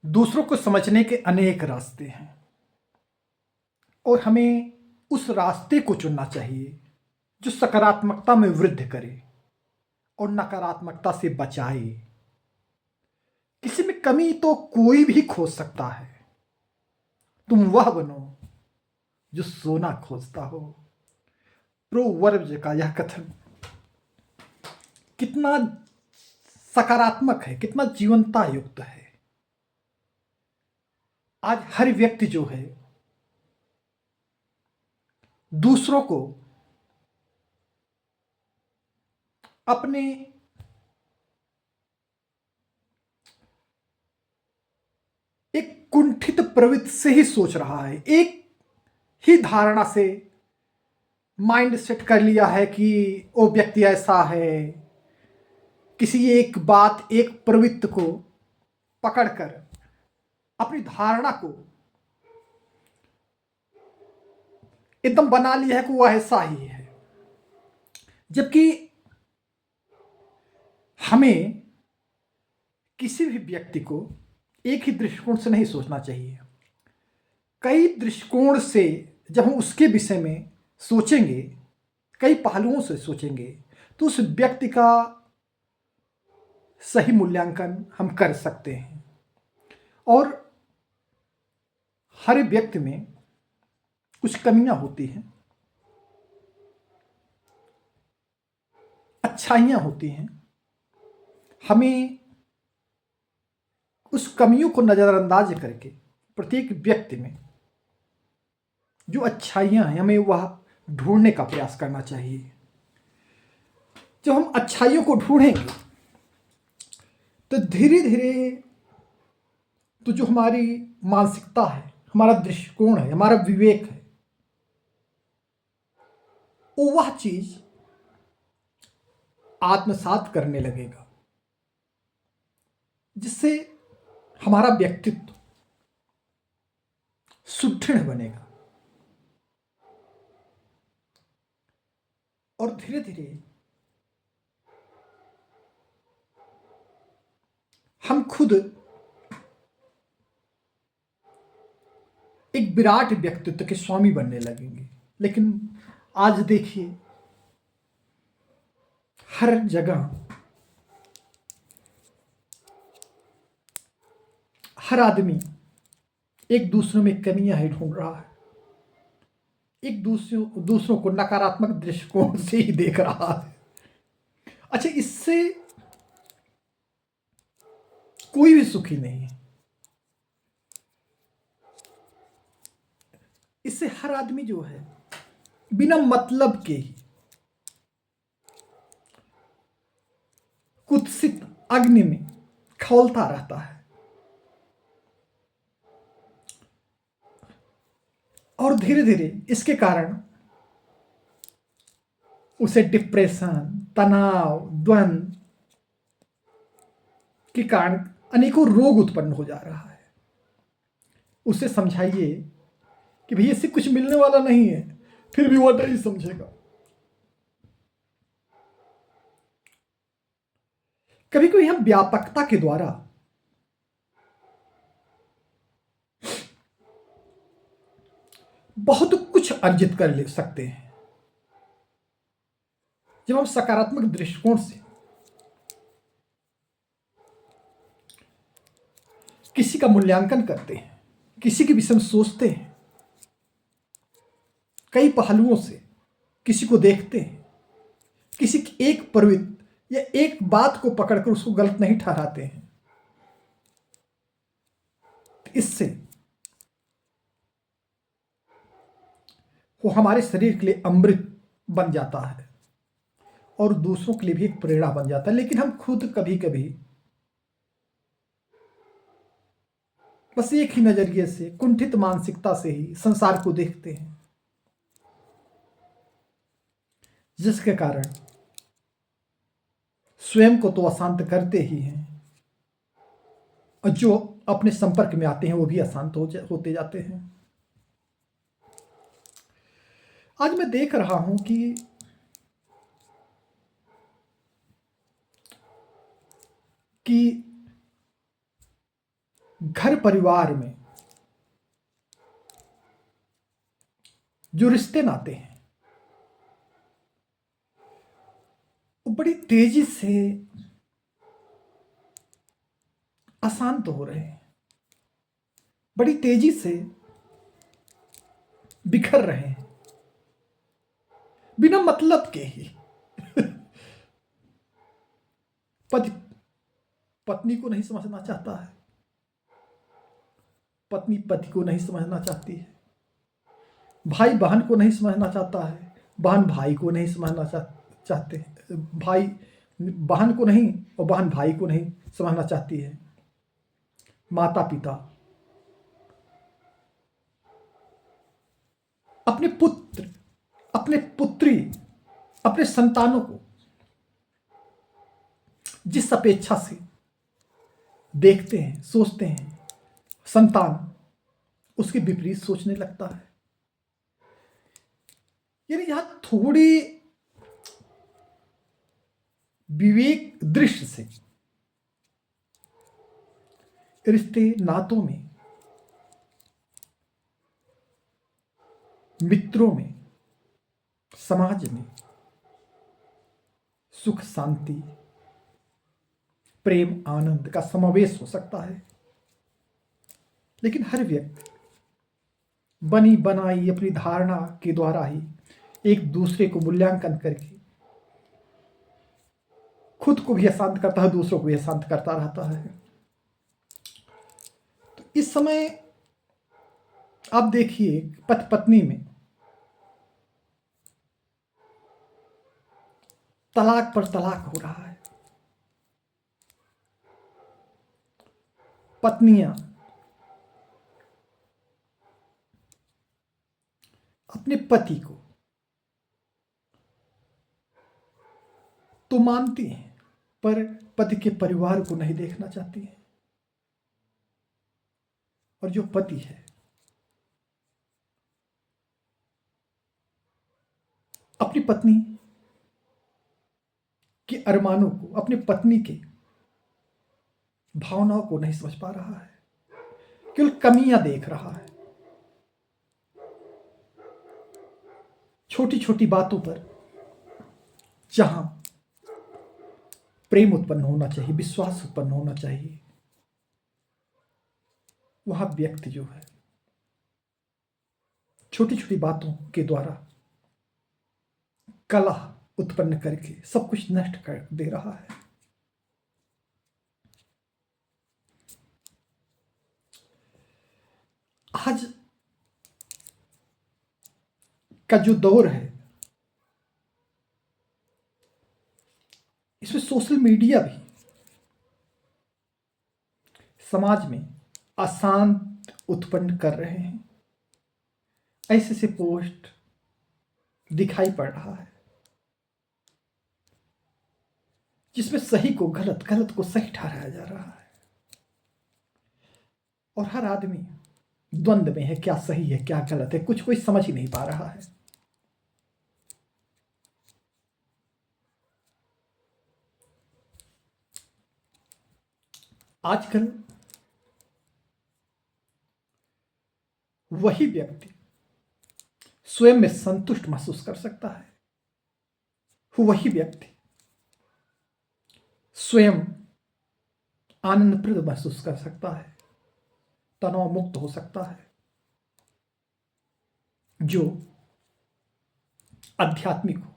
दूसरों को समझने के अनेक रास्ते हैं और हमें उस रास्ते को चुनना चाहिए जो सकारात्मकता में वृद्धि करे और नकारात्मकता से बचाए। किसी में कमी तो कोई भी खोज सकता है। तुम वह बनो जो सोना खोजता हो। प्रोवर्ब्स का यह कथन कितना सकारात्मक है, कितना जीवंता युक्त है। आज हर व्यक्ति जो है दूसरों को अपने एक कुंठित प्रवृत्ति से ही सोच रहा है, एक ही धारणा से माइंड सेट कर लिया है कि वो व्यक्ति ऐसा है। किसी एक बात, एक प्रवृत्ति को पकड़कर अपनी धारणा को एकदम बना लिया है कि वह ऐसा ही है। जबकि हमें किसी भी व्यक्ति को एक ही दृष्टिकोण से नहीं सोचना चाहिए। कई दृष्टिकोण से जब हम उसके विषय में सोचेंगे, कई पहलुओं से सोचेंगे, तो उस व्यक्ति का सही मूल्यांकन हम कर सकते हैं। और हर व्यक्ति में कुछ कमियां होती हैं, अच्छाइयां होती हैं। हमें उस कमियों को नज़रअंदाज करके प्रत्येक व्यक्ति में जो अच्छाइयां हैं हमें वह ढूंढने का प्रयास करना चाहिए। जब हम अच्छाइयों को ढूंढेंगे तो धीरे धीरे तो जो हमारी मानसिकता है, हमारा दृष्टिकोण है, हमारा विवेक है, वो वह चीज आत्मसात करने लगेगा, जिससे हमारा व्यक्तित्व सुदृढ़ बनेगा। और धीरे धीरे हम खुद एक विराट व्यक्तित्व के स्वामी बनने लगेंगे। लेकिन आज देखिए, हर जगह हर आदमी एक दूसरे में कमियां ही ढूंढ रहा है, एक दूसरों को नकारात्मक दृष्टिकोण से ही देख रहा है। अच्छा, इससे कोई भी सुखी नहीं है। इससे हर आदमी जो है बिना मतलब के ही कुत्सित अग्नि में खौलता रहता है। और धीरे धीरे इसके कारण उसे डिप्रेशन, तनाव, द्वंद्व के कारण अनेकों रोग उत्पन्न हो जा रहा है। उसे समझाइए कि भैया इससे कुछ मिलने वाला नहीं है, फिर भी वह नहीं समझेगा। कभी कभी हम व्यापकता के द्वारा बहुत कुछ अर्जित कर ले सकते हैं। जब हम सकारात्मक दृष्टिकोण से किसी का मूल्यांकन करते हैं, किसी के विषय में सोचते हैं, कई पहलुओं से किसी को देखते हैं, किसी की एक प्रवृत्ति या एक बात को पकड़कर उसको गलत नहीं ठहराते हैं, इससे वो हमारे शरीर के लिए अमृत बन जाता है और दूसरों के लिए भी एक प्रेरणा बन जाता है। लेकिन हम खुद कभी कभी बस एक ही नजरिए से, कुंठित मानसिकता से ही संसार को देखते हैं, जिसके कारण स्वयं को तो अशांत करते ही हैं और जो अपने संपर्क में आते हैं वो भी अशांत होते जाते हैं। आज मैं देख रहा हूं कि घर परिवार में जो रिश्ते नाते हैं वो बड़ी तेजी से अशांत हो रहे हैं, बड़ी तेजी से बिखर रहे हैं, बिना मतलब के ही। पति पत्नी को नहीं समझना चाहता है, पत्नी पति को नहीं समझना चाहती है, भाई बहन को नहीं समझना चाहता है, बहन भाई को नहीं समझना चाहते, भाई बहन को नहीं और बहन भाई को नहीं समझना चाहती है। माता पिता अपने पुत्र, अपने पुत्री, अपने संतानों को जिस अपेक्षा से देखते हैं, सोचते हैं, संतान उसके विपरीत सोचने लगता है। यानी यहां थोड़ी विवेक दृष्टि से रिश्ते नातों में, मित्रों में, समाज में सुख शांति प्रेम आनंद का समावेश हो सकता है। लेकिन हर व्यक्ति बनी बनाई अपनी धारणा के द्वारा ही एक दूसरे को मूल्यांकन करके खुद को भी अशांत करता है, दूसरों को भी अशांत करता रहता है। तो इस समय आप देखिए पति पत्नी में तलाक पर तलाक हो रहा है। पत्नियां अपने पति को तो मानती हैं पर पति के परिवार को नहीं देखना चाहती हैं। और जो पति है अपनी पत्नी के अरमानों को, अपनी पत्नी के भावनाओं को नहीं समझ पा रहा है, केवल कमियां देख रहा है। छोटी छोटी बातों पर जहां प्रेम उत्पन्न होना चाहिए, विश्वास उत्पन्न होना चाहिए, वहां व्यक्ति जो है छोटी छोटी बातों के द्वारा कलह उत्पन्न करके सब कुछ नष्ट कर दे रहा है। आज का जो दौर है इसमें सोशल मीडिया भी समाज में अशांत उत्पन्न कर रहे हैं। ऐसे से पोस्ट दिखाई पड़ रहा है जिसमें सही को गलत, गलत को सही ठहराया जा रहा है। और हर आदमी द्वंद्व में है, क्या सही है क्या गलत है, कुछ कोई समझ ही नहीं पा रहा है। आजकल वही व्यक्ति स्वयं में संतुष्ट महसूस कर सकता है, वही व्यक्ति स्वयं आनंदप्रद महसूस कर सकता है, तनाव मुक्त हो सकता है, जो आध्यात्मिक हो,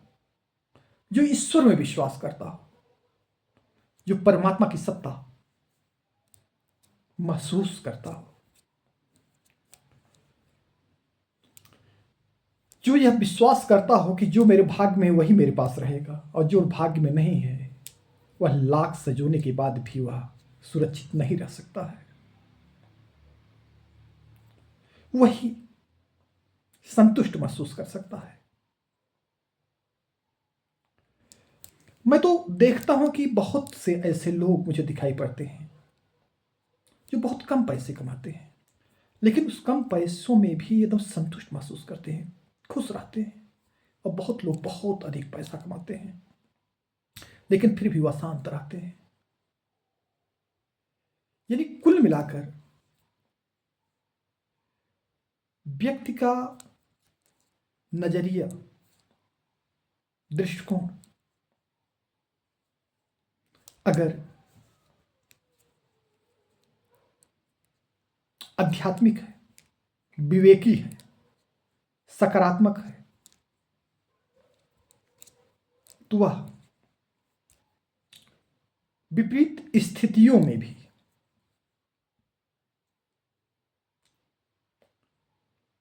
जो ईश्वर में विश्वास करता हो, जो परमात्मा की सत्ता महसूस करता हो, जो यह विश्वास करता हो कि जो मेरे भाग्य में वही मेरे पास रहेगा और जो भाग्य में नहीं है वह लाख सजोने के बाद भी वह सुरक्षित नहीं रह सकता है। वही संतुष्ट महसूस कर सकता है। मैं तो देखता हूं कि बहुत से ऐसे लोग मुझे दिखाई पड़ते हैं जो बहुत कम पैसे कमाते हैं, लेकिन उस कम पैसों में भी एकदम संतुष्ट महसूस करते हैं, खुश रहते हैं। और बहुत लोग बहुत अधिक पैसा कमाते हैं लेकिन फिर भी वह शांत रहते हैं। यानी कुल मिलाकर व्यक्ति का नजरिया, दृष्टिकोण अगर आध्यात्मिक है, विवेकी है, सकारात्मक है, तो वह विपरीत स्थितियों में भी,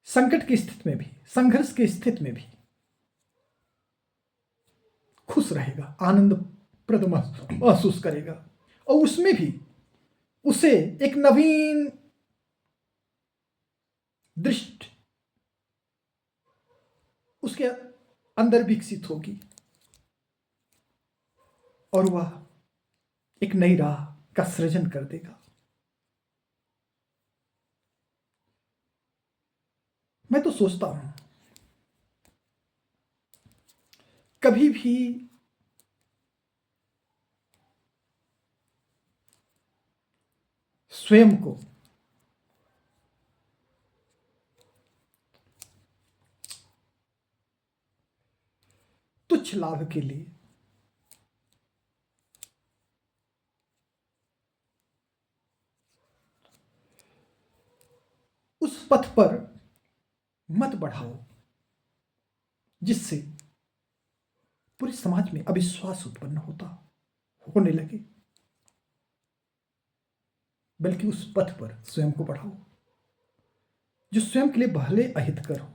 संकट की स्थिति में भी, संघर्ष की स्थिति में भी खुश रहेगा, आनंदप्रद महसूस करेगा, और उसमें भी उसे एक नवीन दृष्टि उसके अंदर विकसित होगी और वह एक नई राह का सृजन कर देगा। मैं तो सोचता हूं कभी भी स्वयं को तुच्छ लाभ के लिए उस पथ पर मत बढ़ाओ जिससे पूरे समाज में अविश्वास उत्पन्न होने लगे, बल्कि उस पथ पर स्वयं को बढ़ाओ जो स्वयं के लिए भले अहितकर हो,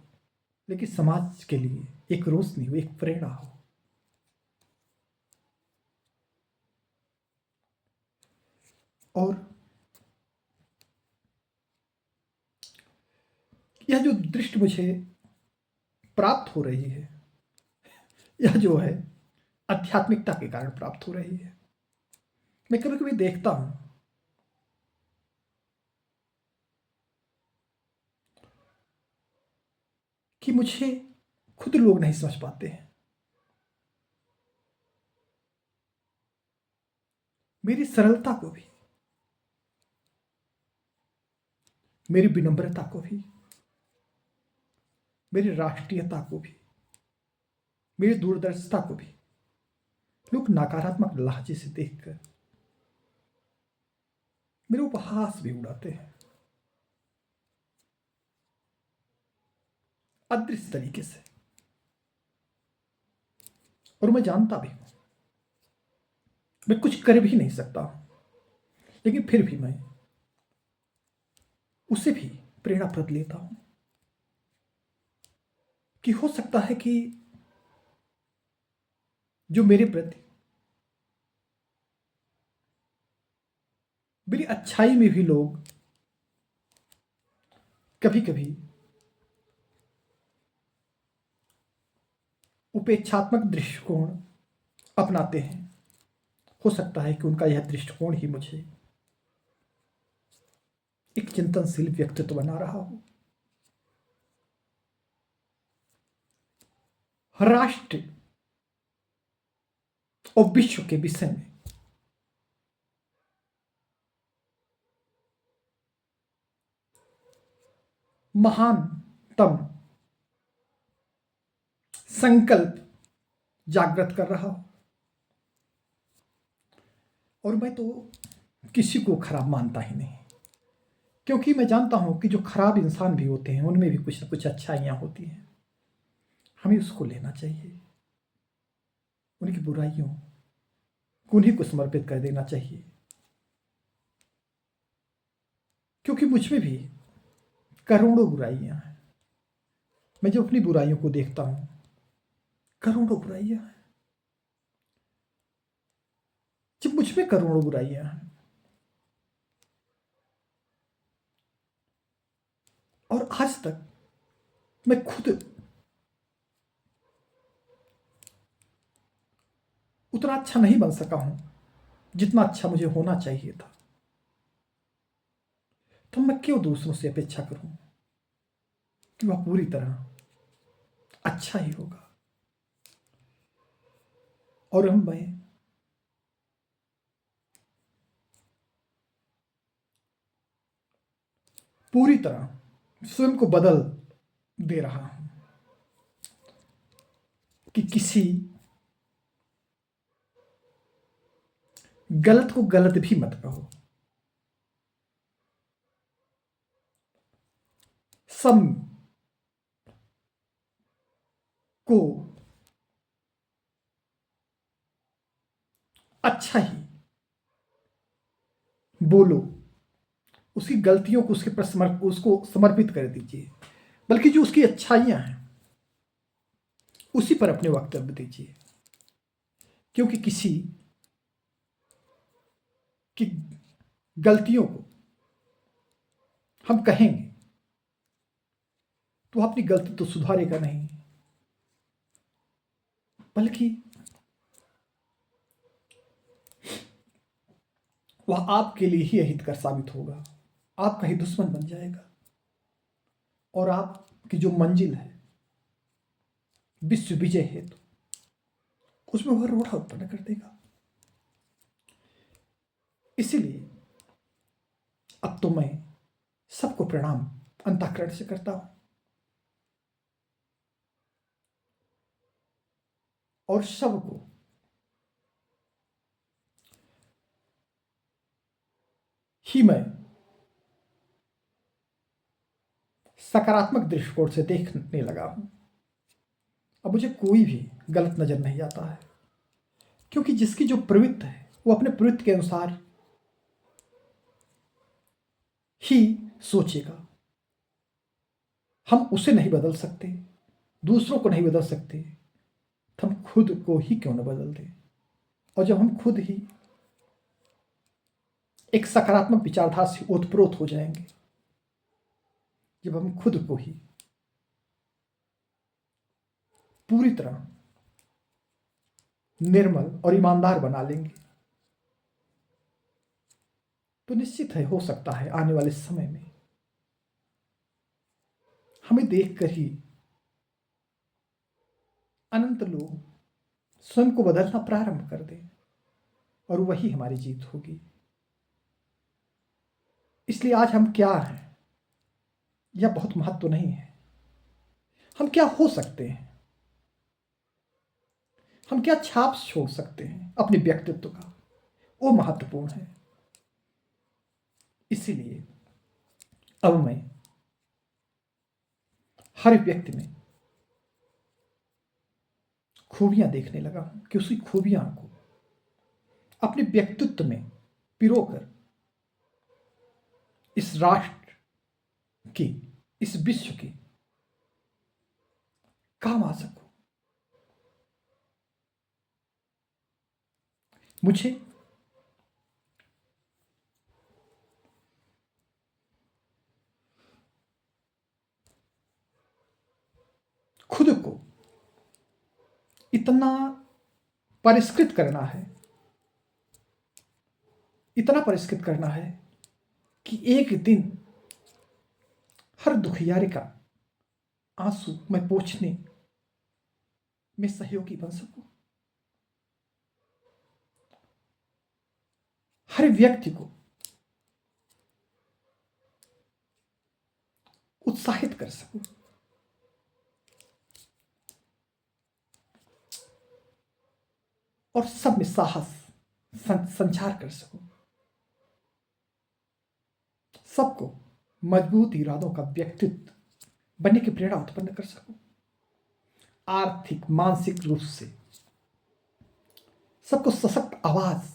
लेकिन समाज के लिए एक रोशनी हो, एक प्रेरणा हो। और यह जो दृष्टि मुझे प्राप्त हो रही है, यह जो है आध्यात्मिकता के कारण प्राप्त हो रही है। मैं कभी कभी देखता हूं कि मुझे खुद लोग नहीं समझ पाते हैं, मेरी सरलता को भी, मेरी विनम्रता को भी, मेरी राष्ट्रीयता को भी, मेरी दूरदर्शिता को भी लोग नकारात्मक लहजे से देखकर मेरे उपहास भी उड़ाते हैं, अदृश्य तरीके से। और मैं जानता भी हूं मैं कुछ कर भी नहीं सकता, लेकिन फिर भी मैं उसे भी प्रेरणाप्रद लेता हूं कि हो सकता है कि जो मेरे प्रति, मेरी अच्छाई में भी लोग कभी कभी उपेक्षात्मक दृष्टिकोण अपनाते हैं। हो सकता है कि उनका यह दृष्टिकोण ही मुझे एक चिंतनशील व्यक्तित्व बना रहा हो। राष्ट्र और विश्व के विषय में महानतम संकल्प जागृत कर रहा हूं। और मैं तो किसी को खराब मानता ही नहीं, क्योंकि मैं जानता हूं कि जो खराब इंसान भी होते हैं उनमें भी कुछ ना कुछ अच्छाइयां होती हैं। हमें उसको लेना चाहिए, उनकी बुराइयों को उन्हीं को समर्पित कर देना चाहिए, क्योंकि मुझ में भी करोड़ों बुराइयां हैं। मैं जब अपनी बुराइयों को देखता हूं, करोड़ों बुराइयां हैं। जब मुझ में करोड़ों बुराइयां हैं और आज तक मैं खुद उतना अच्छा नहीं बन सका हूं जितना अच्छा मुझे होना चाहिए था, तो मैं क्यों दूसरों से अपेक्षा करूं कि वह पूरी तरह अच्छा ही होगा। और मैं पूरी तरह स्वयं को बदल दे रहा हूं कि किसी गलत को गलत भी मत कहो। सब को अच्छा ही बोलो, उसकी गलतियों को उसको समर्पित कर दीजिए, बल्कि जो उसकी अच्छाइयां हैं उसी पर अपने वक्तव्य दीजिए। क्योंकि किसी की गलतियों को हम कहेंगे तो अपनी गलती तो सुधारेगा नहीं, बल्कि वह आपके लिए ही अहितकर साबित होगा, आपका ही दुश्मन बन जाएगा और आपकी जो मंजिल है विश्व विजय हेतु उसमें वह रोड़ा उत्पन्न कर देगा। इसीलिए अब तो मैं सबको प्रणाम अंतःकरण से करता हूं और सबको ही मैं सकारात्मक दृष्टिकोण से देखने लगा हूं। अब मुझे कोई भी गलत नजर नहीं आता है, क्योंकि जिसकी जो प्रवृत्ति है वो अपने प्रवृत्ति के अनुसार ही सोचेगा। हम उसे नहीं बदल सकते, दूसरों को नहीं बदल सकते, तो हम खुद को ही क्यों न बदल दें। और जब हम खुद ही एक सकारात्मक विचारधारा से ओतप्रोत हो जाएंगे, जब हम खुद को ही पूरी तरह निर्मल और ईमानदार बना लेंगे, तो निश्चित है हो सकता है आने वाले समय में हमें देखकर ही अनंत लोग स्वयं को बदलना प्रारंभ कर दें और वही हमारी जीत होगी। इसलिए आज हम क्या हैं यह बहुत महत्व नहीं है, हम क्या हो सकते हैं, हम क्या छाप छोड़ सकते हैं अपने व्यक्तित्व का, वो महत्वपूर्ण है। इसीलिए अब मैं हर व्यक्ति में खूबियां देखने लगा हूं कि उसी खूबियां को अपने व्यक्तित्व में पिरोकर इस राष्ट्र की, इस विश्व की काम आ सकूं। मुझे खुद को इतना परिष्कृत करना है, इतना परिष्कृत करना है कि एक दिन हर दुखियारी का आंसू मैं पोंछने में सहयोगी बन सकूं। हर व्यक्ति को उत्साहित कर सकूं, और सब में साहस संचार कर सकूं, सबको मजबूत इरादों का व्यक्तित्व बनने की प्रेरणा उत्पन्न कर सकूं, आर्थिक मानसिक रूप से सबको सशक्त आवाज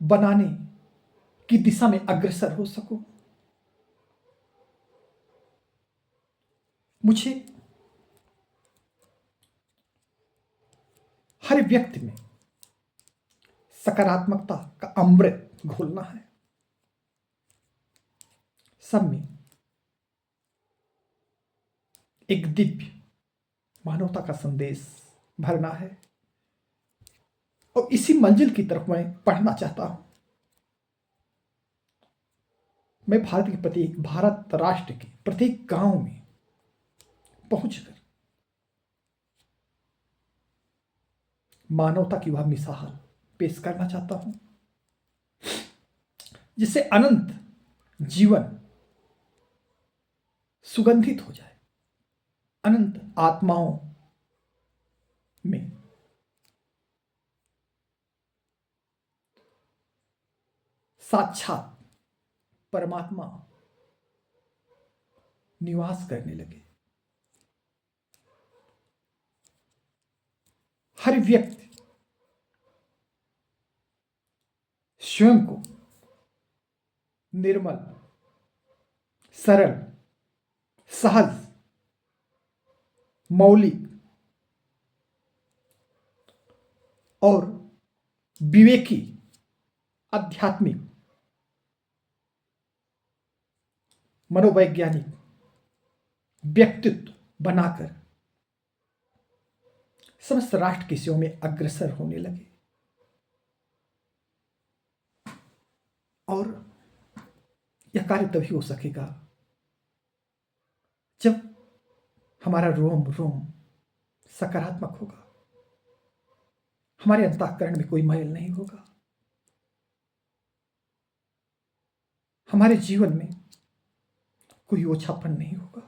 बनाने की दिशा में अग्रसर हो सकूं। मुझे हर व्यक्ति में सकारात्मकता का अमृत घोलना है, सब में एक दिव्य मानवता का संदेश भरना है, और इसी मंजिल की तरफ मैं पढ़ना चाहता हूं। मैं भारत राष्ट्र के प्रत्येक गांव में पहुंचकर मानवता की वह मिसाल पेश करना चाहता हूं, जिससे अनंत जीवन सुगंधित हो जाए अनंत आत्माओं में। साक्षात परमात्मा निवास करने लगे। हर व्यक्ति स्वयं को निर्मल, सरल, सहज, मौलिक और विवेकी, आध्यात्मिक, मनोवैज्ञानिक व्यक्तित्व बनाकर समस्त राष्ट्र की सेवा में अग्रसर होने लगे। और यह कार्य तभी हो सकेगा जब हमारा रोम रोम सकारात्मक होगा, हमारे अंतःकरण में कोई मैल नहीं होगा, हमारे जीवन में कोई ओछापन नहीं होगा।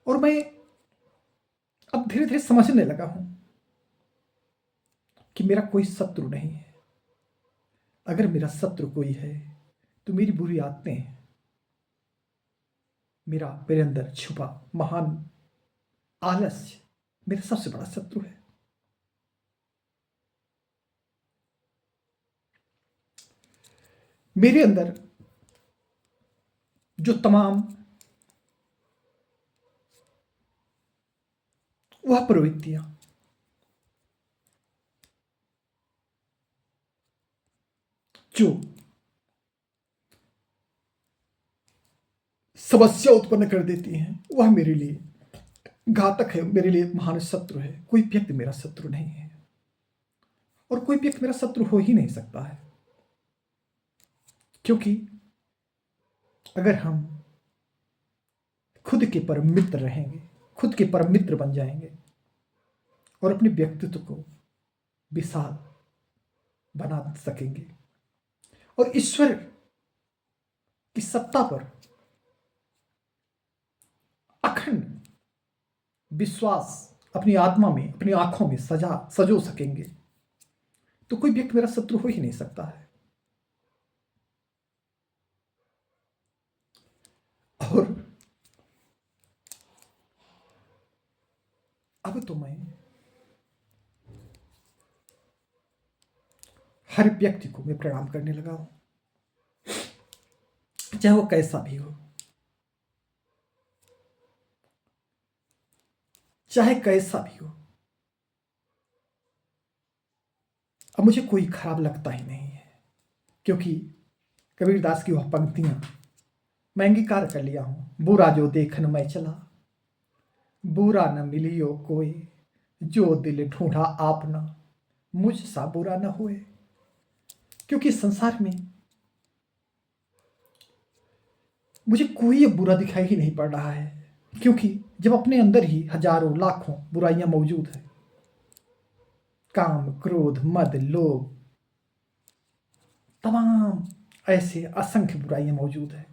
और मैं अब धीरे धीरे समझने लगा हूं कि मेरा कोई शत्रु नहीं है। अगर मेरा शत्रु कोई है तो मेरी बुरी आदतें हैं, मेरे अंदर छुपा महान आलस्य मेरा सबसे बड़ा शत्रु है। मेरे अंदर जो तमाम वह प्रवृत्तियां जो समस्या उत्पन्न कर देती हैं वह मेरे लिए घातक है, मेरे लिए महान शत्रु है। कोई व्यक्ति मेरा शत्रु नहीं है और कोई व्यक्ति मेरा शत्रु हो ही नहीं सकता है, क्योंकि अगर हम खुद के परम मित्र रहेंगे, खुद के परम मित्र बन जाएंगे और अपने व्यक्तित्व को विशाल बना सकेंगे और ईश्वर की सत्ता पर अखंड विश्वास अपनी आत्मा में, अपनी आंखों में सजो सकेंगे, तो कोई व्यक्ति मेरा शत्रु हो ही नहीं सकता है। और अब तो मैं हर व्यक्ति को मैं प्रणाम करने लगा हूं, चाहे वो कैसा भी हो, चाहे कैसा भी हो। अब मुझे कोई खराब लगता ही नहीं है, क्योंकि कबीरदास की वह पंक्तियां मैं अंगीकार कर लिया हूं। बुरा जो देखन मैं चला, बुरा न मिलियो कोई, जो दिल ढूंढा आपना, मुझ सा बुरा न हुए। क्योंकि संसार में मुझे कोई बुरा दिखाई ही नहीं पड़ रहा है, क्योंकि जब अपने अंदर ही हजारों लाखों बुराइयां मौजूद है, काम, क्रोध, मद, लोभ, तमाम ऐसे असंख्य बुराइयां मौजूद है,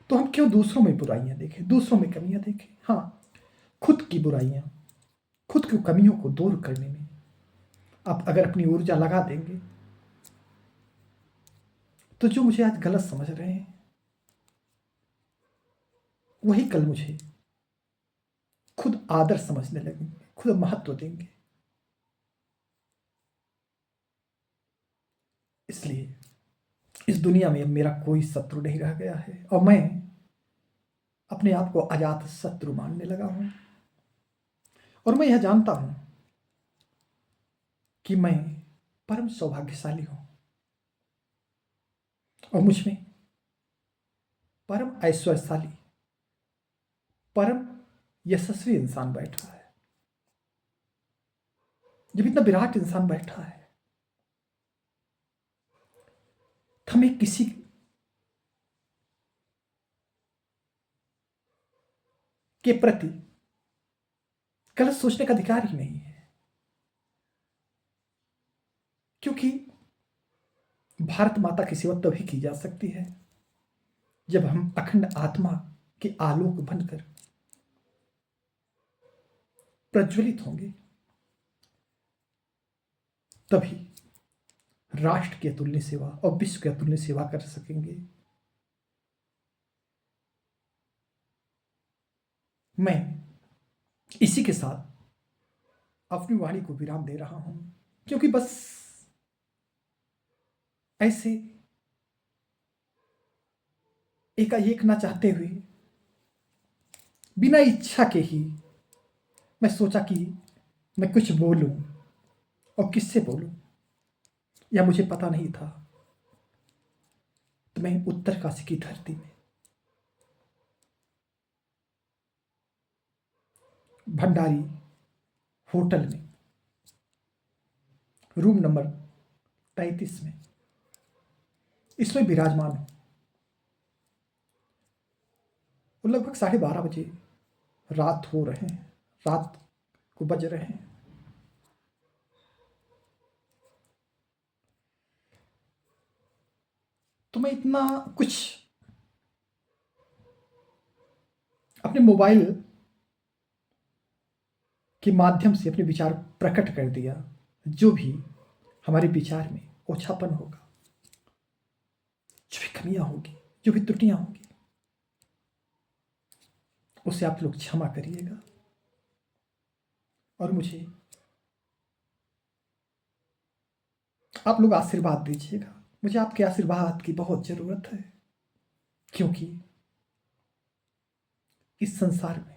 तो हम क्यों दूसरों में बुराइयां देखें, दूसरों में कमियां देखें। हाँ, खुद की बुराइयां, खुद की कमियों को दूर करने में आप अगर अपनी ऊर्जा लगा देंगे तो जो मुझे आज गलत समझ रहे हैं वही कल मुझे खुद आदर समझने लगेंगे, खुद महत्व देंगे। इसलिए इस दुनिया में अब मेरा कोई शत्रु नहीं रह गया है और मैं अपने आप को अजात शत्रु मानने लगा हूं। और मैं यह जानता हूं कि मैं परम सौभाग्यशाली हूं और मुझ में परम ऐश्वर्यशाली, परम यशस्वी इंसान बैठा है। जब इतना विराट इंसान बैठा है तो हमें किसी के प्रति गलत सोचने का अधिकार ही नहीं है, क्योंकि भारत माता की सेवा तभी की जा सकती है जब हम अखंड आत्मा के आलोक बनकर प्रज्वलित होंगे, तभी राष्ट्र की अतुल्य सेवा और विश्व की अतुल्य सेवा कर सकेंगे। मैं इसी के साथ अपनी वाणी को विराम दे रहा हूं, क्योंकि बस ऐसे एकाएक ना चाहते हुए, बिना इच्छा के ही मैं सोचा कि मैं कुछ बोलूं, और किससे बोलूं यह मुझे पता नहीं था। तो मैं उत्तरकाशी की धरती में भंडारी होटल में रूम नंबर 33 में इसमें विराजमान हूं। और लगभग 12:30 बजे रात हो रहे हैं, रात को बज रहे हैं। तो मैं इतना कुछ अपने मोबाइल के माध्यम से अपने विचार प्रकट कर दिया। जो भी हमारे विचार में ओछापन होगा, जो भी कमियां होगी, जो भी त्रुटियां होंगी, उसे आप लोग क्षमा करिएगा और मुझे आप लोग आशीर्वाद दीजिएगा। मुझे आपके आशीर्वाद की बहुत जरूरत है, क्योंकि इस संसार में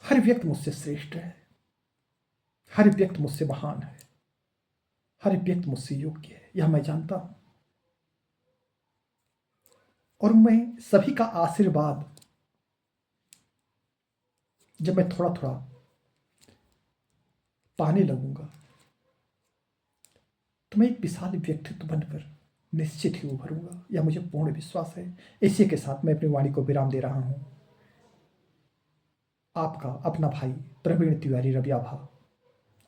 हर व्यक्ति मुझसे श्रेष्ठ है, हर व्यक्ति मुझसे महान है, हर व्यक्ति मुझसे योग्य है, यह मैं जानता हूं। और मैं सभी का आशीर्वाद जब मैं थोड़ा थोड़ा पाने लगूंगा, तो मैं एक विशाल व्यक्तित्व बनकर निश्चित ही उभरूंगा, यह मुझे पूर्ण विश्वास है। इसी के साथ मैं अपनी वाणी को विराम दे रहा हूं। आपका अपना भाई प्रवीण तिवारी रबियाभा,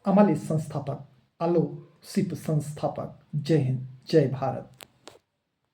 अमल संस्थापक, आलो सिप संस्थापक। जय हिंद, जय भारत।